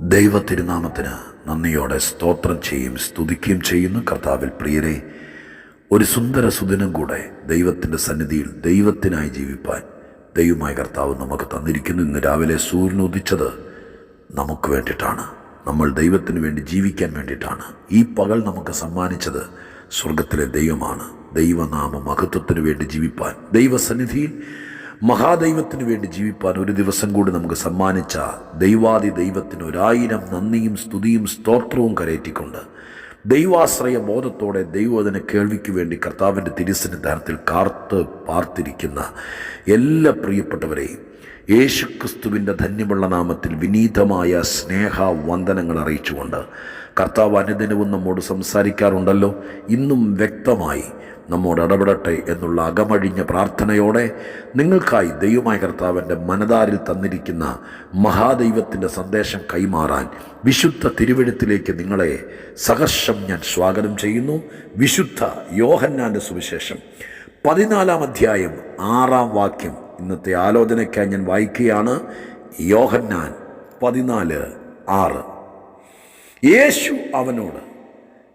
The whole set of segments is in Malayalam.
ദൈവത്തിരുനാമത്തിന് നന്ദിയോടെ സ്തോത്രം ചെയ്യും സ്തുതിക്കുകയും ചെയ്യുന്നു. കർത്താവിൽ പ്രിയരെ, ഒരു സുന്ദര സുദിനം കൂടെ ദൈവത്തിൻ്റെ സന്നിധിയിൽ ദൈവത്തിനായി ജീവിപ്പാൻ ദൈവമായ കർത്താവ് നമുക്ക് തന്നിരിക്കുന്നു. ഇന്ന് രാവിലെ സൂര്യൻ ഉദിച്ചത് നമുക്ക് വേണ്ടിയിട്ടാണ്. നമ്മൾ ദൈവത്തിന് വേണ്ടി ജീവിക്കാൻ വേണ്ടിയിട്ടാണ്. ഈ പകൽ നമുക്ക് സമ്മാനിച്ചത് സ്വർഗത്തിലെ ദൈവമാണ്. ദൈവനാമ മഹത്വത്തിന് വേണ്ടി ജീവിപ്പാൻ, ദൈവസന്നിധിയിൽ മഹാദൈവത്തിന് വേണ്ടി ജീവിപ്പാൻ ഒരു ദിവസം കൂടി നമുക്ക് സമ്മാനിച്ച ദൈവാദി ദൈവത്തിന് 1000 നന്ദിയും സ്തുതിയും സ്തോത്രവും കരയറ്റിക്കൊണ്ട് ദൈവാശ്രയ ബോധത്തോടെ ദൈവവചന കേൾവിക്ക് വേണ്ടി കർത്താവിൻ്റെ തിരുസന്നിധാനത്തിൽ കാർത്ത് പാർത്തിരിക്കുന്ന എല്ലാ പ്രിയപ്പെട്ടവരെയും യേശുക്രിസ്തുവിൻ്റെ ധന്യമുള്ള നാമത്തിൽ വിനീതമായ സ്നേഹ വന്ദനങ്ങൾ അറിയിച്ചുകൊണ്ട് കർത്താവ് അനുദിനവും നമ്മോട് സംസാരിക്കാറുണ്ടല്ലോ. ഇന്നും വ്യക്തമായി നമ്മോട് ഇടപെടട്ടെ എന്നുള്ള അകമഴിഞ്ഞ പ്രാർത്ഥനയോടെ നിങ്ങൾക്കായി ദൈവമായ കർത്താവിൻ്റെ മനതാരിൽ തന്നിരിക്കുന്ന മഹാദൈവത്തിൻ്റെ സന്ദേശം കൈമാറാൻ വിശുദ്ധ തിരുവെഴുത്തിലേക്ക് നിങ്ങളെ സഹർഷം ഞാൻ സ്വാഗതം ചെയ്യുന്നു. വിശുദ്ധ യോഹന്നാൻ്റെ സുവിശേഷം 14-ാം അധ്യായം 6-ാം വാക്യം ഇന്നത്തെ ആലോചനയ്ക്കായി ഞാൻ വായിക്കുകയാണ്. യോഹന്നാൻ 14:6. യേശു അവനോട്,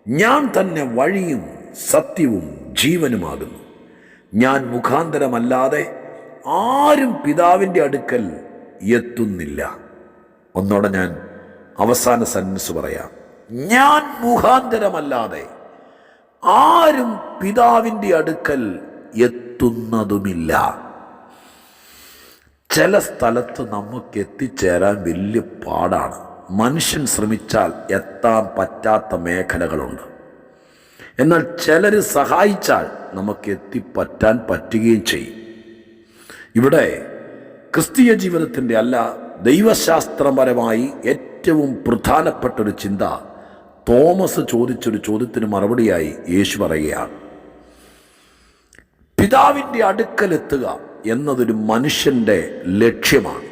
ഞാൻ തന്നെ വഴിയും സത്യവും ജീവനുമാകുന്നു. ഞാൻ മുഖാന്തരമല്ലാതെ ആരും പിതാവിൻ്റെ അടുക്കൽ എത്തുന്നില്ല. ഒന്നോടെ ഞാൻ അവസാന സെൻറ്റൻസ് പറയാം. ഞാൻ മുഖാന്തരമല്ലാതെ ആരും പിതാവിൻ്റെ അടുക്കൽ എത്തുന്നതുമില്ല. ചില സ്ഥലത്ത് നമുക്ക് എത്തിച്ചേരാൻ വലിയ പാടാണ്. മനുഷ്യൻ ശ്രമിച്ചാൽ എത്താൻ പറ്റാത്ത മേഖലകളുണ്ട്. എന്നാൽ ചിലർ സഹായിച്ചാൽ നമുക്ക് എത്തിപ്പറ്റാൻ പറ്റുകയും ചെയ്യും. ഇവിടെ ക്രിസ്തീയ ജീവിതത്തിൻ്റെ അല്ല, ദൈവശാസ്ത്രപരമായി ഏറ്റവും പ്രധാനപ്പെട്ടൊരു ചിന്ത തോമസ് ചോദിച്ചൊരു ചോദ്യത്തിന് മറുപടിയായി യേശു പറയുകയാണ്. പിതാവിൻ്റെ അടുക്കലെത്തുക എന്നതൊരു മനുഷ്യൻ്റെ ലക്ഷ്യമാണ്.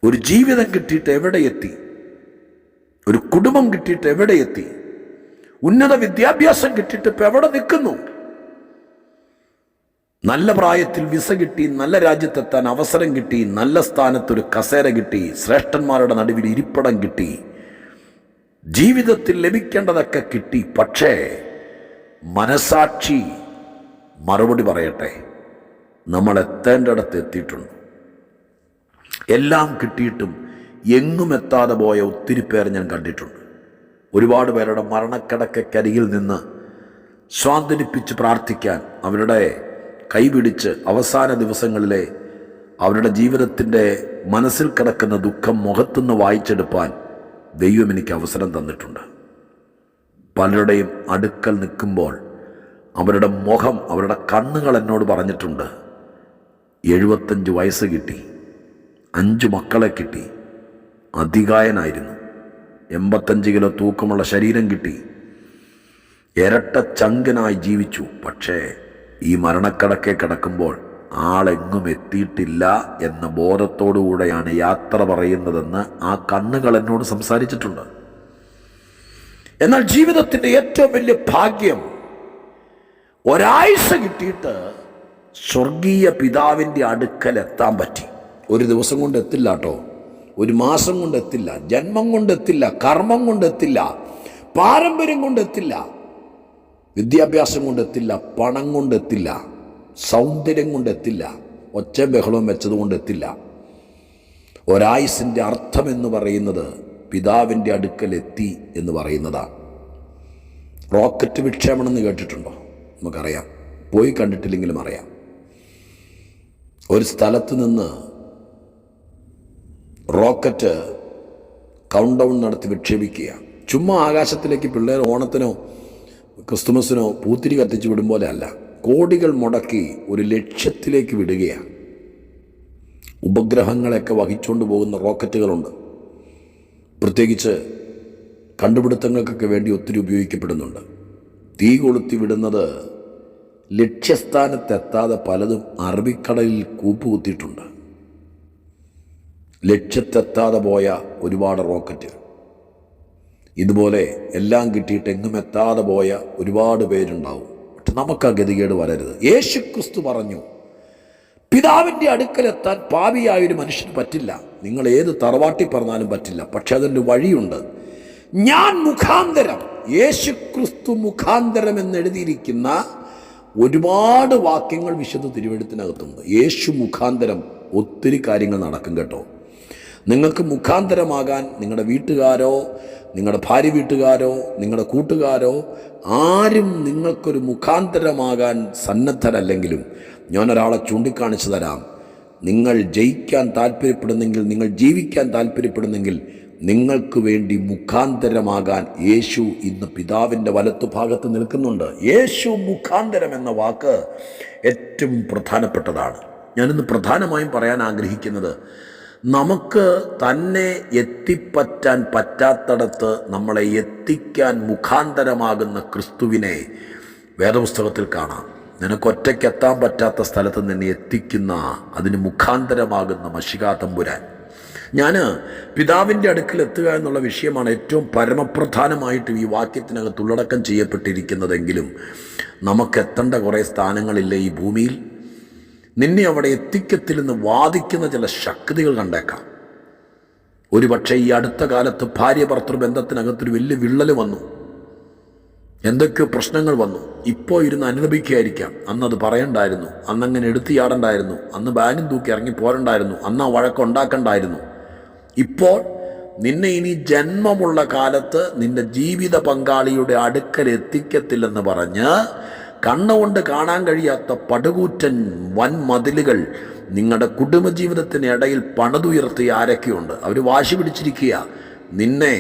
ഒരു ജീവിതം കിട്ടിയിട്ട് എവിടെ എത്തി? ഒരു കുടുംബം കിട്ടിയിട്ട് എവിടെ എത്തി? ഉന്നത വിദ്യാഭ്യാസം കിട്ടിയിട്ട് ഇപ്പം എവിടെ നിൽക്കുന്നു? നല്ല പ്രായത്തിൽ വിസ കിട്ടി, നല്ല രാജ്യത്തെത്താൻ അവസരം കിട്ടി, നല്ല സ്ഥാനത്തൊരു കസേര കിട്ടി, ശ്രേഷ്ഠന്മാരുടെ നടുവിൽ ഇരിപ്പിടം കിട്ടി, ജീവിതത്തിൽ ലഭിക്കേണ്ടതൊക്കെ കിട്ടി. പക്ഷേ മനസാക്ഷി മറുപടി പറയട്ടെ, നമ്മൾ എത്തേണ്ടിടത്ത് എത്തിയിട്ടുണ്ട്. എല്ലാം കിട്ടിയിട്ടും എങ്ങും എത്താതെ പോയ ഒത്തിരി പേർ ഞാൻ കണ്ടിട്ടുണ്ട്. ഒരുപാട് പേരുടെ മരണക്കിടക്കരികിൽ നിന്ന് സ്വാന്തനിപ്പിച്ച് പ്രാർത്ഥിക്കാൻ, അവരുടെ കൈപിടിച്ച് അവസാന ദിവസങ്ങളിലെ അവരുടെ ജീവിതത്തിൻ്റെ മനസ്സിൽ കിടക്കുന്ന ദുഃഖം മുഖത്തുനിന്ന് വായിച്ചെടുപ്പാൻ ദൈവം എനിക്ക് അവസരം തന്നിട്ടുണ്ട്. പലരുടെയും അടുക്കൽ നിൽക്കുമ്പോൾ അവരുടെ മുഖം, അവരുടെ കണ്ണുകൾ എന്നോട് പറഞ്ഞിട്ടുണ്ട്, 75 വയസ്സ് കിട്ടി, 5 മക്കളെ കിട്ടി, അതികായനായിരുന്നു, 85 കിലോ തൂക്കമുള്ള ശരീരം കിട്ടി, ഇരട്ട ചങ്കനായി ജീവിച്ചു. പക്ഷേ ഈ മരണക്കടക്കെ കിടക്കുമ്പോൾ ആളെങ്ങും എത്തിയിട്ടില്ല എന്ന ബോധത്തോടുകൂടെയാണ് യാത്ര പറയുന്നതെന്ന് ആ കണ്ണുകൾ എന്നോട് സംസാരിച്ചിട്ടുണ്ട്. എന്നാൽ ജീവിതത്തിൻ്റെ ഏറ്റവും വലിയ ഭാഗ്യം, ഒരാഴ്ച കിട്ടിയിട്ട് സ്വർഗീയ പിതാവിൻ്റെ അടുക്കൽ എത്താൻ പറ്റി. ഒരു ദിവസം കൊണ്ട് എത്തില്ല കേട്ടോ, ഒരു മാസം കൊണ്ട് എത്തില്ല, ജന്മം കൊണ്ടെത്തില്ല, കർമ്മം കൊണ്ടെത്തില്ല, പാരമ്പര്യം കൊണ്ടെത്തില്ല, വിദ്യാഭ്യാസം കൊണ്ടെത്തില്ല, പണം കൊണ്ടെത്തില്ല, സൗന്ദര്യം കൊണ്ടെത്തില്ല, ഒച്ച ബഹളവും വെച്ചത് കൊണ്ടെത്തില്ല. ഒരായുസിൻ്റെ അർത്ഥം എന്ന് പറയുന്നത് പിതാവിൻ്റെ അടുക്കൽ എത്തി എന്ന് പറയുന്നതാണ്. റോക്കറ്റ് വിക്ഷേപണം എന്ന് കേട്ടിട്ടുണ്ടോ? നമുക്കറിയാം, പോയി കണ്ടിട്ടില്ലെങ്കിലും അറിയാം. ഒരു സ്ഥലത്ത് നിന്ന് റോക്കറ്റ് കൗണ്ട് ഡൗൺ നടത്തി വിക്ഷേപിക്കുക. ചുമ്മാ ആകാശത്തിലേക്ക് പിള്ളേർ ഓണത്തിനോ ക്രിസ്തുമസിനോ പൂത്തിരി കത്തിച്ച് വിടും പോലെ അല്ല, കോടികൾ മുടക്കി ഒരു ലക്ഷ്യത്തിലേക്ക് വിടുകയാണ്. ഉപഗ്രഹങ്ങളെയൊക്കെ വഹിച്ചുകൊണ്ട് പോകുന്ന റോക്കറ്റുകളുണ്ട്. പ്രത്യേകിച്ച് കണ്ടുപിടുത്തങ്ങൾക്കൊക്കെ വേണ്ടി ഒത്തിരി ഉപയോഗിക്കപ്പെടുന്നുണ്ട്. തീ കൊളുത്തി വിടുന്നത് ലക്ഷ്യസ്ഥാനത്തെത്താതെ പലതും അറബിക്കടലിൽ കൂപ്പുകുത്തിയിട്ടുണ്ട്. ലക്ഷ്യത്തെത്താതെ പോയ ഒരുപാട് റോക്കറ്റുകൾ. ഇതുപോലെ എല്ലാം കിട്ടിയിട്ട് എങ്ങും എത്താതെ പോയ ഒരുപാട് പേരുണ്ടാവും. പക്ഷെ നമുക്ക് ആ ഗതികേട് വരരുത്. യേശുക്രിസ്തു പറഞ്ഞു, പിതാവിൻ്റെ അടുക്കലെത്താൻ പാപിയായൊരു മനുഷ്യന് പറ്റില്ല. നിങ്ങൾ ഏത് തറവാട്ടി പറഞ്ഞാലും പറ്റില്ല. പക്ഷെ അതിൻ്റെ വഴിയുണ്ട്. ഞാൻ മുഖാന്തരം, യേശുക്രിസ്തു മുഖാന്തരം എന്നെഴുതിയിരിക്കുന്ന ഒരുപാട് വാക്യങ്ങൾ വിശുദ്ധ തിരുവെഴുത്തിനകത്തുണ്ട്. യേശു മുഖാന്തരം ഒത്തിരി കാര്യങ്ങൾ നടക്കും കേട്ടോ. നിങ്ങൾക്ക് മുഖാന്തരമാകാൻ നിങ്ങളുടെ വീട്ടുകാരോ, നിങ്ങളുടെ ഭാര്യ വീട്ടുകാരോ, നിങ്ങളുടെ കൂട്ടുകാരോ ആരും നിങ്ങൾക്കൊരു മുഖാന്തരമാകാൻ സന്നദ്ധരല്ലെങ്കിലും ഞാനൊരാളെ ചൂണ്ടിക്കാണിച്ചു തരാം. നിങ്ങൾ ജയിക്കാൻ താല്പര്യപ്പെടുന്നെങ്കിൽ, നിങ്ങൾ ജീവിക്കാൻ താല്പര്യപ്പെടുന്നെങ്കിൽ നിങ്ങൾക്ക് വേണ്ടി മുഖാന്തരമാകാൻ യേശു ഇന്ന് പിതാവിൻ്റെ വലത്തുഭാഗത്ത് നിൽക്കുന്നുണ്ട്. യേശു മുഖാന്തരം എന്ന വാക്ക് ഏറ്റവും പ്രധാനപ്പെട്ടതാണ്. ഞാനിന്ന് പ്രധാനമായും പറയാൻ ആഗ്രഹിക്കുന്നത്, നമുക്ക് തന്നെ എത്തിപ്പറ്റാൻ പറ്റാത്തടത്ത് നമ്മളെ എത്തിക്കാൻ മുഖാന്തരമാകുന്ന ക്രിസ്തുവിനെ വേദപുസ്തകത്തിൽ കാണാം. നിനക്കൊറ്റയ്ക്ക് എത്താൻ പറ്റാത്ത സ്ഥലത്ത് നിന്നെ എത്തിക്കുന്ന, അതിന് മുഖാന്തരമാകുന്ന മശിഹാ തമ്പുരാൻ. ഞാൻ പിതാവിൻ്റെ അടുക്കൽ എത്തുക എന്നുള്ള വിഷയമാണ് ഏറ്റവും പരമപ്രധാനമായിട്ട് ഈ വാക്യത്തിനകത്ത് ഉള്ളടക്കം ചെയ്യപ്പെട്ടിരിക്കുന്നതെങ്കിലും നമുക്കെത്തേണ്ട കുറേ സ്ഥാനങ്ങളില്ലേ ഈ ഭൂമിയിൽ. നിന്നെ അവിടെ എത്തിക്കത്തില്ലെന്ന് വാദിക്കുന്ന ചില ശക്തികൾ കണ്ടേക്കാം. ഒരുപക്ഷെ ഈ അടുത്ത കാലത്ത് ഭാര്യ ഭർത്തൃ ബന്ധത്തിനകത്തൊരു വലിയ വിള്ളൽ വന്നു, എന്തൊക്കെയോ പ്രശ്നങ്ങൾ വന്നു. ഇപ്പോൾ ഇരുന്ന് അനുഭവിക്കുകയായിരിക്കാം. അന്നത് പറയണ്ടായിരുന്നു, അന്നങ്ങനെ എടുത്തിയാടണ്ടായിരുന്നു, അന്ന് ബാഗും തൂക്കി ഇറങ്ങി പോരണ്ടായിരുന്നു, അന്ന് ആ വഴക്കുണ്ടാക്കണ്ടായിരുന്നു. ഇപ്പോൾ നിന്നെ ഇനി ജന്മമുള്ള കാലത്ത് നിന്റെ ജീവിത പങ്കാളിയുടെ അടുക്കൽ എത്തിക്കത്തില്ലെന്ന് പറഞ്ഞ് കണ്ണുകൊണ്ട് കാണാൻ കഴിയാത്ത പടുകൂറ്റൻ വൻ മതിലുകൾ നിങ്ങളുടെ കുടുംബജീവിതത്തിന് ഇടയിൽ പണിതുയർത്തിയ ആരൊക്കെയുണ്ട്. അവർ വാശി പിടിച്ചിരിക്കുക നിന്നെ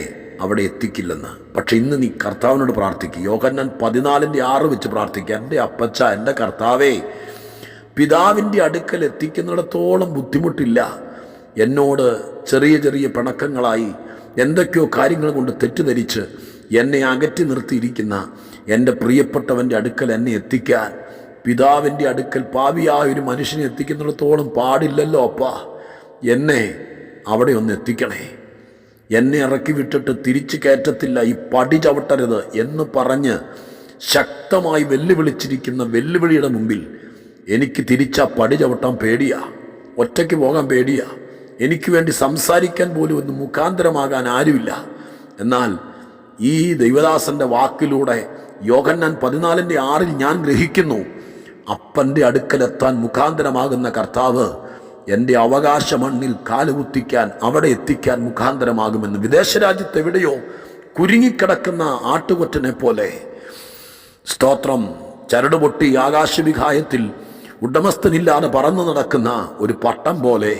അവിടെ എത്തിക്കില്ലെന്ന്. പക്ഷെ ഇന്ന് നീ കർത്താവിനോട് പ്രാർത്ഥിക്കുക. യോഹന്നാൻ 14:6 വെച്ച് പ്രാർത്ഥിക്കുക. എൻ്റെ അപ്പച്ച, എൻ്റെ കർത്താവേ, പിതാവിൻ്റെ അടുക്കൽ എത്തിക്കുന്നിടത്തോളം ബുദ്ധിമുട്ടില്ല. എന്നോട് ചെറിയ ചെറിയ പിണക്കങ്ങളായി എന്തൊക്കെയോ കാര്യങ്ങൾ കൊണ്ട് തെറ്റിദ്ധരിച്ച് എന്നെ അകറ്റി നിർത്തിയിരിക്കുന്ന എൻ്റെ പ്രിയപ്പെട്ടവൻ്റെ അടുക്കൽ എന്നെ എത്തിക്കാൻ പിതാവിൻ്റെ അടുക്കൽ പാപിയായ ഒരു മനുഷ്യനെ എത്തിക്കുന്നിടത്തോളം പാടില്ലല്ലോ അപ്പാ. എന്നെ അവിടെ ഒന്ന് എത്തിക്കണേ. എന്നെ ഇറക്കി വിട്ടിട്ട് തിരിച്ചു കയറ്റത്തില്ല, ഈ പടി ചവിട്ടരുത് എന്ന് പറഞ്ഞ് ശക്തമായി വെല്ലുവിളിച്ചിരിക്കുന്ന വെല്ലുവിളിയുടെ മുമ്പിൽ എനിക്ക് തിരിച്ചാ പടി ചവിട്ടാൻ പേടിയാ, ഒറ്റയ്ക്ക് പോകാൻ പേടിയാ, എനിക്ക് വേണ്ടി സംസാരിക്കാൻ പോലും ഒന്ന് മുഖാന്തരമാകാൻ ആരുമില്ല. എന്നാൽ ഈ ദൈവദാസൻ്റെ വാക്കിലൂടെ യോഹന്നാൻ 14:6 ഞാൻ ഗ്രഹിക്കുന്നു, അപ്പൻ്റെ അടുക്കലെത്താൻ മുഖാന്തരമാകുന്ന കർത്താവ് എൻ്റെ അവകാശ മണ്ണിൽ കാലുകുത്തിക്കാൻ, അവിടെ എത്തിക്കാൻ മുഖാന്തരമാകുമെന്ന്. വിദേശ രാജ്യത്ത് എവിടെയോ കുരുങ്ങിക്കിടക്കുന്ന ആട്ടുകൊറ്റനെ പോലെ, സ്തോത്രം, ചരട് പൊട്ടി ആകാശവിഹായത്തിൽ ഉടമസ്ഥനില്ലാതെ പറന്നു നടക്കുന്ന ഒരു പട്ടം പോലെ,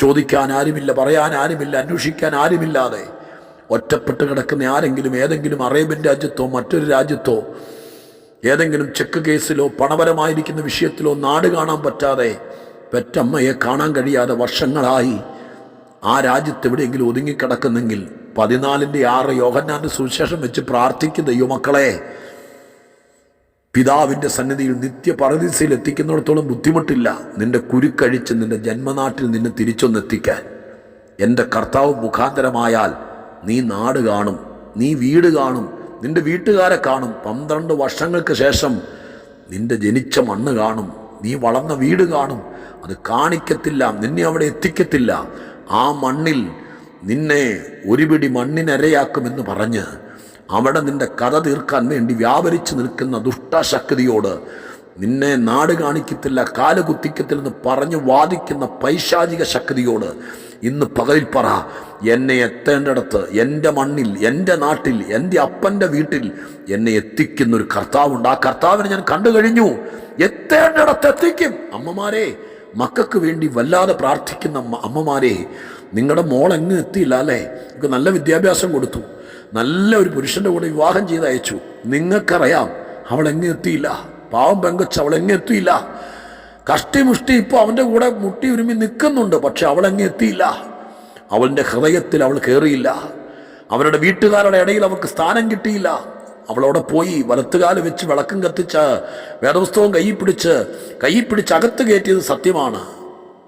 ചോദിക്കാൻ ആരുമില്ല, പറയാൻ ആരുമില്ല, അന്വേഷിക്കാൻ ആരുമില്ലാതെ ഒറ്റപ്പെട്ട് കിടക്കുന്ന ആരെങ്കിലും ഏതെങ്കിലും അറേബ്യൻ രാജ്യത്തോ മറ്റൊരു രാജ്യത്തോ ഏതെങ്കിലും ചെക്ക് കേസിലോ പണപരമായിരിക്കുന്ന വിഷയത്തിലോ നാട് കാണാൻ പറ്റാതെ, പെറ്റമ്മയെ കാണാൻ കഴിയാതെ വർഷങ്ങളായി ആ രാജ്യത്ത് എവിടെയെങ്കിലും ഒതുങ്ങിക്കിടക്കുന്നെങ്കിൽ 14:6 യോഹന്നാന്റെ സുവിശേഷം വെച്ച് പ്രാർത്ഥിക്കുന്ന ദൈവമക്കളെ, പിതാവിൻ്റെ സന്നിധിയിൽ നിത്യ പറുദീസയിൽ എത്തിക്കുന്നിടത്തോളം ബുദ്ധിമുട്ടില്ല. നിന്റെ കുരുക്കഴിച്ച് നിന്റെ ജന്മനാട്ടിൽ നിന്നെ തിരിച്ചൊന്നെത്തിക്കാൻ എൻ്റെ കർത്താവ് മുഖാന്തരമായാൽ നീ നാട് കാണും, നീ വീട് കാണും, നിന്റെ വീട്ടുകാരെ കാണും. 12 വർഷങ്ങൾക്ക് ശേഷം നിന്റെ ജനിച്ച മണ്ണ് കാണും, നീ വളർന്ന വീട് കാണും. അത് കാണിക്കത്തില്ല, നിന്നെ അവിടെ എത്തിക്കത്തില്ല. ആ മണ്ണിൽ നിന്നെ ഒരു പിടി മണ്ണിനരയാക്കുമെന്ന് പറഞ്ഞ് അവിടെ നിന്റെ കഥ തീർക്കാൻ വേണ്ടി വ്യാപരിച്ചു നിൽക്കുന്ന ദുഷ്ടശക്തിയോട് നിന്നെ നാട് കാണിക്കത്തില്ല, കാല് കുത്തിക്കത്തില്ലെന്ന് പറഞ്ഞു വാദിക്കുന്ന പൈശാചിക ശക്തിയോട് ഇന്ന് പകലിൽ പറ, എന്നെ എത്തേണ്ടിടത്ത്, എൻ്റെ മണ്ണിൽ, എൻ്റെ നാട്ടിൽ, എൻ്റെ അപ്പൻ്റെ വീട്ടിൽ എന്നെ എത്തിക്കുന്നൊരു കർത്താവുണ്ട്. ആ കർത്താവിനെ ഞാൻ കണ്ടു കഴിഞ്ഞു. എത്തേണ്ടിടത്ത് എത്തിക്കും. അമ്മമാരെ, മക്കൾക്ക് വേണ്ടി വല്ലാതെ പ്രാർത്ഥിക്കുന്ന അമ്മമാരെ, നിങ്ങളുടെ മോൾ എങ്ങും എത്തിയില്ല അല്ലേ? നിങ്ങൾക്ക് നല്ല വിദ്യാഭ്യാസം കൊടുത്തു, നല്ല ഒരു പുരുഷൻ്റെ കൂടെ വിവാഹം ചെയ്ത് അയച്ചു. നിങ്ങൾക്കറിയാം അവളെങ്ങും എത്തിയില്ല. പാവം പെങ്കൊച്ച് അവളെങ്ങും എത്തിയില്ല. കഷ്ടിമുഷ്ടി ഇപ്പോൾ അവൻ്റെ കൂടെ മുട്ടി ഉരുമി നിൽക്കുന്നുണ്ട്, പക്ഷെ അവളെങ്ങും എത്തിയില്ല. അവളുടെ ഹൃദയത്തിൽ അവൾ കയറിയില്ല. അവരുടെ വീട്ടുകാരുടെ ഇടയിൽ അവൾക്ക് സ്ഥാനം കിട്ടിയില്ല. അവളവിടെ പോയി വലത്തുകാല് വെച്ച് വിളക്കം കത്തിച്ച് വേദപുസ്തകം കയ്യിൽ പിടിച്ച് അകത്ത് കയറ്റിയത് സത്യമാണ്.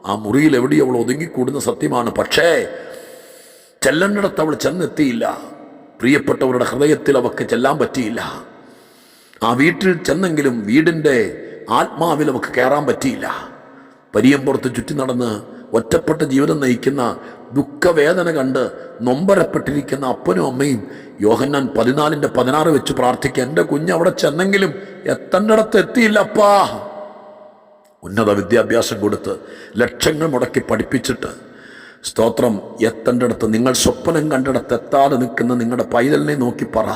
ആ മുറിയിൽ എവിടെയും അവൾ ഒതുങ്ങിക്കൂടുന്ന സത്യമാണ്. പക്ഷേ ചെല്ലേണ്ടിടത്ത് അവൾ ചെന്നെത്തിയില്ല. പ്രിയപ്പെട്ടവരുടെ ഹൃദയത്തിൽ അവൾക്ക് ചെല്ലാൻ പറ്റിയില്ല. ആ വീട്ടിൽ ചെന്നെങ്കിലും വീടിൻ്റെ ആത്മാവിൽ അവൾക്ക് കയറാൻ പറ്റിയില്ല. പരിയമ്പുറത്ത് ചുറ്റി നടന്ന് ഒറ്റപ്പെട്ട ജീവിതം നയിക്കുന്ന, ദുഃഖവേദന കണ്ട് നൊമ്പരപ്പെട്ടിരിക്കുന്ന അപ്പനും അമ്മയും യോഹന്നാൻ 14:16 വെച്ച് പ്രാർത്ഥിക്കുക, എൻ്റെ കുഞ്ഞ് അവിടെ ചെന്നെങ്കിലും എത്തേണ്ടിടത്ത് എത്തിയില്ലപ്പാ. ഉന്നത വിദ്യാഭ്യാസം കൊടുത്ത് ലക്ഷങ്ങൾ മുടക്കി പഠിപ്പിച്ചിട്ട് സ്തോത്രം എത്തേണ്ടിടത്ത്, നിങ്ങൾ സ്വപ്നം കണ്ടിടത്ത് എത്താതെ നിൽക്കുന്ന നിങ്ങളുടെ പൈതലിനെ നോക്കി പറ,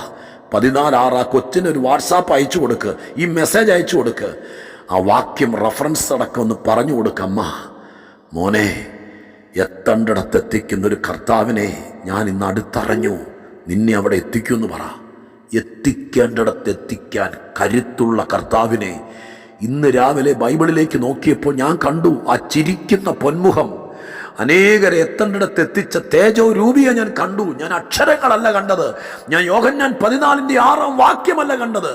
14:6 ആ കൊച്ചിനൊരു വാട്സാപ്പ് അയച്ചു കൊടുക്ക്, ഈ മെസ്സേജ് അയച്ചു കൊടുക്ക്, ആ വാക്യം റെഫറൻസ് അടക്കം ഒന്ന് പറഞ്ഞു കൊടുക്കുക. അമ്മ, മോനെ, എത്തേണ്ടിടത്ത് എത്തിക്കുന്നൊരു കർത്താവിനെ ഞാൻ ഇന്ന് അടുത്തറിഞ്ഞു, നിന്നെ അവിടെ എത്തിക്കുമെന്ന് പറ. എത്തിക്കേണ്ടിടത്ത് എത്തിക്കാൻ കരുത്തുള്ള കർത്താവിനെ ഇന്ന് രാവിലെ ബൈബിളിലേക്ക് നോക്കിയപ്പോൾ ഞാൻ കണ്ടു. ആ ചിരിക്കുന്ന പൊന്മുഖം, അനേകരെ എത്തേണ്ടിടത്ത് എത്തിച്ച തേജോ രൂപിയെ ഞാൻ കണ്ടു. ഞാൻ അക്ഷരങ്ങളല്ല കണ്ടത്, ഞാൻ യോഹന്നാൻ 14:6 വാക്യമല്ല കണ്ടത്.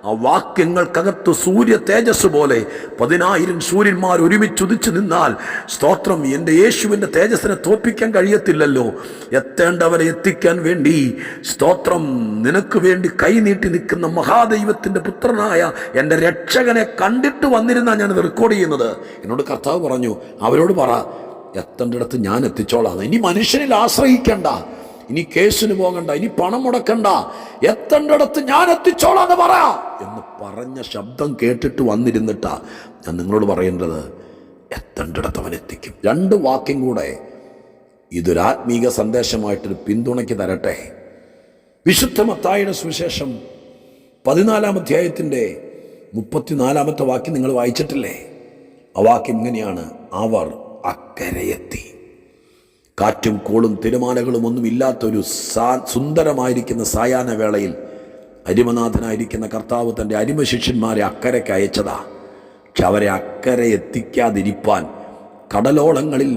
ആ വാക്യങ്ങൾക്കകത്ത് സൂര്യ തേജസ് പോലെ 10,000 സൂര്യന്മാർ ഒരുമിച്ചുദിച്ചു നിന്നാൽ സ്തോത്രം എൻ്റെ യേശുവിൻ്റെ തേജസ്സിനെ തോൽപ്പിക്കാൻ കഴിയത്തില്ലല്ലോ. എത്തേണ്ടവരെ എത്തിക്കാൻ വേണ്ടി സ്തോത്രം നിനക്ക് വേണ്ടി കൈനീട്ടി നിൽക്കുന്ന മഹാദൈവത്തിൻ്റെ പുത്രനായ എൻ്റെ രക്ഷകനെ കണ്ടിട്ട് വന്നിരുന്നാണ് ഞാനത് റെക്കോർഡ് ചെയ്യുന്നത്. എന്നോട് കർത്താവ് പറഞ്ഞു, അവരോട് പറ, എത്തേണ്ടിടത്ത് ഞാൻ എത്തിച്ചോളാം. ഇനി മനുഷ്യനിൽ ആശ്രയിക്കണ്ട, ഇനി കേസിന് പോകണ്ട, ഇനി പണം മുടക്കണ്ട, എത്തേണ്ടിടത്ത് ഞാൻ എത്തിച്ചോളാന്ന് പറ എന്ന് പറഞ്ഞ ശബ്ദം കേട്ടിട്ട് വന്നിരുന്നിട്ടാ ഞാൻ നിങ്ങളോട് പറയേണ്ടത്, എത്തേണ്ടിടത്ത് അവൻ എത്തിക്കും. 2 വാക്യം കൂടെ ഇതൊരാത്മീക സന്ദേശമായിട്ടൊരു പിന്തുണയ്ക്ക് തരട്ടെ. വിശുദ്ധ മത്തായിയുടെ സുവിശേഷം 14-ാം അധ്യായത്തിൻ്റെ 34-ാമത്തെ വാക്യം നിങ്ങൾ വായിച്ചിട്ടില്ലേ? ആ വാക്യം ഇങ്ങനെയാണ്, അവർ അക്കരയെത്തി. കാറ്റും കോളും തിരമാലകളും ഒന്നും ഇല്ലാത്തൊരു സുന്ദരമായിരിക്കുന്ന സായാഹ്ന വേളയിൽ അരിമനാഥനായിരിക്കുന്ന കർത്താവ് തൻ്റെ അരിമ ശിഷ്യന്മാരെ അക്കരയ്ക്ക് അയച്ചതാ. പക്ഷെ അവരെ അക്കരെ എത്തിക്കാതിരിപ്പാൻ കടലോളങ്ങളിൽ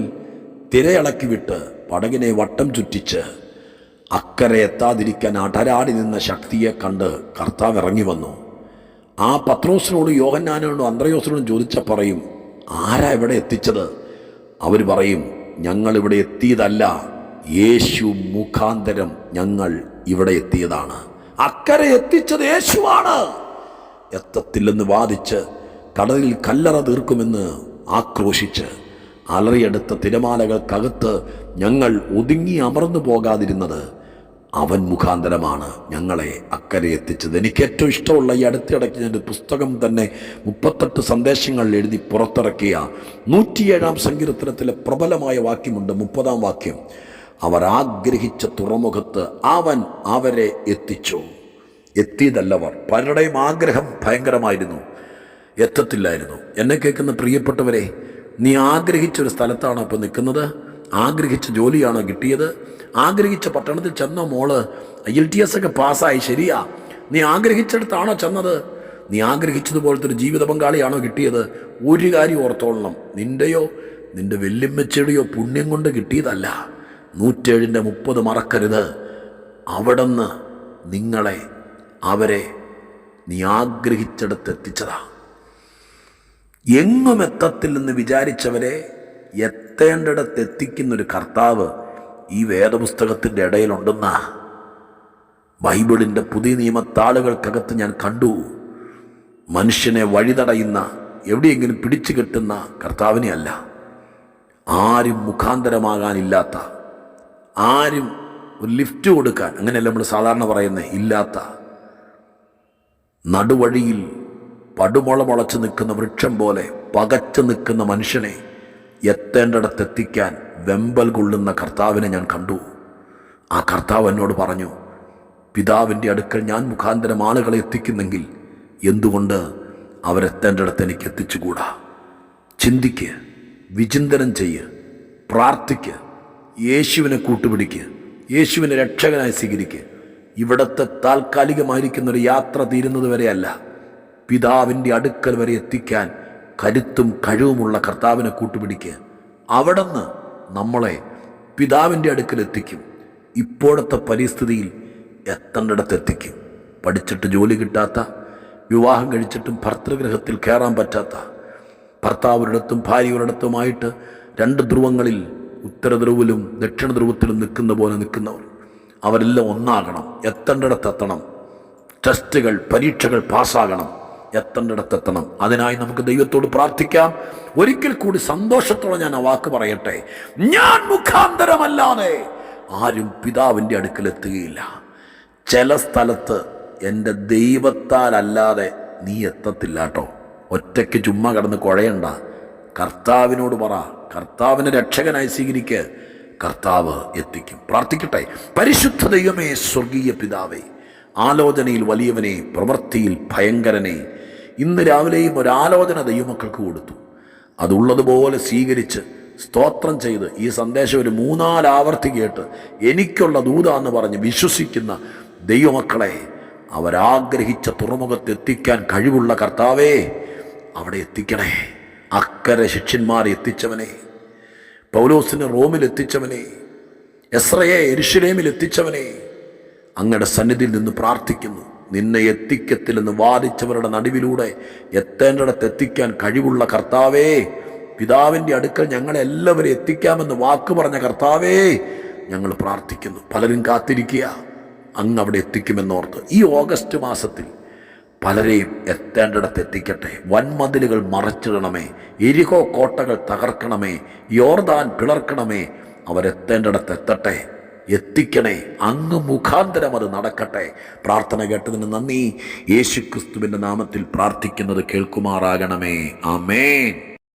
തിരയിളക്കി വിട്ട് പടകിനെ വട്ടം ചുറ്റിച്ച് അക്കരെ എത്താതിരിക്കാൻ അടരാടി നിന്ന ശക്തിയെ കണ്ട് കർത്താവ് ഇറങ്ങി വന്നു. ആ പത്രോസിനോടും യോഹന്നാനോടും അന്ത്രയോസിനോടും ചോദിച്ചാൽ പറയും, ആരാ ഇവിടെ എത്തിച്ചത്? അവർ പറയും, ഞങ്ങളിവിടെ എത്തിയതല്ല, യേശു മുഖാന്തരം ഞങ്ങൾ ഇവിടെ എത്തിയതാണ്. അക്കരെ എത്തിച്ചത് യേശുവാണ്. എത്തത്തില്ലെന്ന് വാദിച്ച് കടലിൽ കല്ലറ തീർക്കുമെന്ന് ആക്രോശിച്ച് അലറിയെടുത്ത തിരമാലകൾക്കകത്ത് ഞങ്ങൾ ഒതുങ്ങി അമർന്നു പോകാതിരുന്നത് അവൻ മുഖാന്തരമാണ് ഞങ്ങളെ അക്കരെ എത്തിച്ചത്. എനിക്ക് ഏറ്റവും ഇഷ്ടമുള്ള ഈ അടുത്തിടയ്ക്ക് ഞാൻ പുസ്തകം തന്നെ 38 സന്ദേശങ്ങൾ എഴുതി പുറത്തിറക്കിയ 107-ാം സങ്കീർത്തനത്തിലെ പ്രബലമായ വാക്യമുണ്ട്, 30-ാം വാക്യം. അവർ ആഗ്രഹിച്ച തുറമുഖത്ത് അവൻ അവരെ എത്തിച്ചു. എത്തിയതല്ലവർ, പലരുടെയും ആഗ്രഹം ഭയങ്കരമായിരുന്നു, എത്തത്തില്ലായിരുന്നു. എന്നെ കേൾക്കുന്ന പ്രിയപ്പെട്ടവരെ, നീ ആഗ്രഹിച്ചൊരു സ്ഥലത്താണോ ഇപ്പോൾ നിൽക്കുന്നത്? ആഗ്രഹിച്ച ജോലിയാണോ കിട്ടിയത്? ആഗ്രഹിച്ച പട്ടണത്തിൽ ചെന്ന മോള് IELTS ഒക്കെ പാസ്സായി, ശരിയാ. നീ ആഗ്രഹിച്ചിടത്താണോ ചെന്നത്? നീ ആഗ്രഹിച്ചതുപോലത്തെ ഒരു ജീവിത പങ്കാളിയാണോ കിട്ടിയത്? ഒരു കാര്യം ഓർത്തോളണം, നിൻ്റെയോ നിൻ്റെ വെല്ലുമ്മച്ചയുടെയോ പുണ്യം കൊണ്ട് കിട്ടിയതല്ല. 107:30 മറക്കരുത്. അവിടുന്ന് നിങ്ങളെ, അവരെ നീ ആഗ്രഹിച്ചിടത്ത് എത്തിച്ചതാ. എങ്ങും എത്തത്തില്ലെന്ന് വിചാരിച്ചവരെ എത്തേണ്ടിടത്ത് എത്തിക്കുന്നൊരു കർത്താവ് ഈ വേദപുസ്തകത്തിൻ്റെ ഇടയിലുണ്ടെന്ന ബൈബിളിൻ്റെ പുതിയ നിയമത്താളുകൾക്കകത്ത് ഞാൻ കണ്ടു. മനുഷ്യനെ വഴിതടയുന്ന, എവിടെയെങ്കിലും പിടിച്ചു കെട്ടുന്ന കർത്താവിനെ അല്ല, ആരും മുഖാന്തരമാകാനില്ലാത്ത, ആരും ഒരു ലിഫ്റ്റ് കൊടുക്കാൻ, അങ്ങനെയല്ല നമ്മൾ സാധാരണ പറയുന്നത്, ഇല്ലാത്ത, നടുവഴിയിൽ പടുമുള മുളച്ച് നിൽക്കുന്ന വൃക്ഷം പോലെ പകച്ചു നിൽക്കുന്ന മനുഷ്യനെ എത്തേണ്ടിടത്തെത്തിക്കാൻ വെമ്പൽ കൊള്ളുന്ന കർത്താവിനെ ഞാൻ കണ്ടു. ആ കർത്താവ് എന്നോട് പറഞ്ഞു, പിതാവിൻ്റെ അടുക്കൽ ഞാൻ മുഖാന്തരം ആളുകളെ എത്തിക്കുന്നെങ്കിൽ എന്തുകൊണ്ട് അവരെത്തേണ്ടിടത്ത് എനിക്ക് എത്തിച്ചുകൂടാ? ചിന്തിക്ക്, വിചിന്തനം ചെയ്യ്, പ്രാർത്ഥിക്ക്, യേശുവിനെ കൂട്ടുപിടിക്ക്, യേശുവിനെ രക്ഷകനായി സ്വീകരിക്ക്. ഇവിടുത്തെ താൽക്കാലികമായിരിക്കുന്നൊരു യാത്ര തീരുന്നത് വരെയല്ല, പിതാവിൻ്റെ അടുക്കൽ വരെ എത്തിക്കാൻ കരുത്തും കഴിവുമുള്ള കർത്താവിനെ കൂട്ടുപിടിക്കുക. അവിടുന്ന് നമ്മളെ പിതാവിൻ്റെ അടുക്കൽ എത്തിക്കും. ഇപ്പോഴത്തെ പരിസ്ഥിതിയിൽ എത്തേണ്ടിടത്ത് എത്തിക്കും. പഠിച്ചിട്ട് ജോലി കിട്ടാത്ത, വിവാഹം കഴിച്ചിട്ടും ഭർത്തൃഗ്രഹത്തിൽ കയറാൻ പറ്റാത്ത, ഭർത്താവൊരിടത്തും ഭാര്യയൊരിടത്തുമായിട്ട് 2 ധ്രുവങ്ങളിൽ, ഉത്തര ധ്രുവിലും ദക്ഷിണ ധ്രുവത്തിലും നിൽക്കുന്ന പോലെ നിൽക്കുന്നവർ, അവരെല്ലാം ഒന്നാകണം. എത്തേണ്ടിടത്തെത്തണം. ടെസ്റ്റുകൾ, പരീക്ഷകൾ പാസ്സാകണം. എത്തേണ്ടിടത്തെത്തണം. അതിനായി നമുക്ക് ദൈവത്തോട് പ്രാർത്ഥിക്കാം. ഒരിക്കൽ കൂടി സന്തോഷത്തോടെ ഞാൻ ആ വാക്ക് പറയട്ടെ, ഞാൻ മുഖാന്തരമല്ലാതെ ആരും പിതാവിൻ്റെ അടുക്കൽ എത്തുകയില്ല. ചില സ്ഥലത്ത് എൻ്റെ ദൈവത്താൽ അല്ലാതെ നീ എത്തത്തില്ല കേട്ടോ. ഒറ്റയ്ക്ക് ചുമ്മാ കിടന്ന് കുഴയണ്ട. കർത്താവിനോട് പറ, കർത്താവിനെ രക്ഷകനായി സ്വീകരിക്ക്, കർത്താവ് എത്തിക്കും. പ്രാർത്ഥിക്കട്ടെ. പരിശുദ്ധ ദൈവമേ, സ്വർഗീയ പിതാവേ, ആലോചനയിൽ വലിയവനെ, പ്രവൃത്തിയിൽ ഭയങ്കരനെ, ഇന്ന് രാവിലെയും ഒരാലോചന ദൈവമക്കൾക്ക് കൊടുത്തു. അതുള്ളതുപോലെ സ്വീകരിച്ച് സ്തോത്രം ചെയ്ത് ഈ സന്ദേശം ഒരു 3-4 ആവർത്തി കേട്ട് എനിക്കുള്ള ദൂതാന്ന് പറഞ്ഞ് വിശ്വസിക്കുന്ന ദൈവമക്കളെ അവരാഗ്രഹിച്ച തുറമുഖത്തെത്തിക്കാൻ കഴിവുള്ള കർത്താവേ, അവിടെ എത്തിക്കണേ. അക്കരെ ശിഷ്യന്മാരെ എത്തിച്ചവനെ, പൗലോസിനെ റോമിൽ എത്തിച്ചവനെ, എസ്രയെ യെരൂശലേമിൽ എത്തിച്ചവനെ, അങ്ങയുടെ സന്നിധിയിൽ നിന്ന് പ്രാർത്ഥിക്കുന്നു. നിന്നെ എത്തിക്കത്തില്ലെന്ന് വാദിച്ചവരുടെ നടുവിലൂടെ എത്തേണ്ടിടത്ത് എത്തിക്കാൻ കഴിവുള്ള കർത്താവേ, പിതാവിൻ്റെ അടുക്കൽ ഞങ്ങളെല്ലാവരും എത്തിക്കാമെന്ന് വാക്ക് പറഞ്ഞ കർത്താവേ, ഞങ്ങൾ പ്രാർത്ഥിക്കുന്നു. പലരും കാത്തിരിക്കുക, അങ്ങ് അവിടെ എത്തിക്കുമെന്നോർത്ത്. ഈ ഓഗസ്റ്റ് മാസത്തിൽ പലരെയും എത്തേണ്ടിടത്ത് എത്തിക്കട്ടെ. വൻമതിലുകൾ മറച്ചിടണമേ, എരിഹോ കോട്ടകൾ തകർക്കണമേ, യോർദാൻ പിളർക്കണമേ. അവരെത്തേണ്ടിടത്ത് എത്തട്ടെ, എത്തിക്കണേ. അങ്ങ് മുഖാന്തരം അത് നടക്കട്ടെ. പ്രാർത്ഥന കേട്ടതിന് നന്ദി. യേശുക്രിസ്തുവിൻ്റെ നാമത്തിൽ പ്രാർത്ഥിക്കുന്നത് കേൾക്കുമാറാകണമേ. ആമേൻ.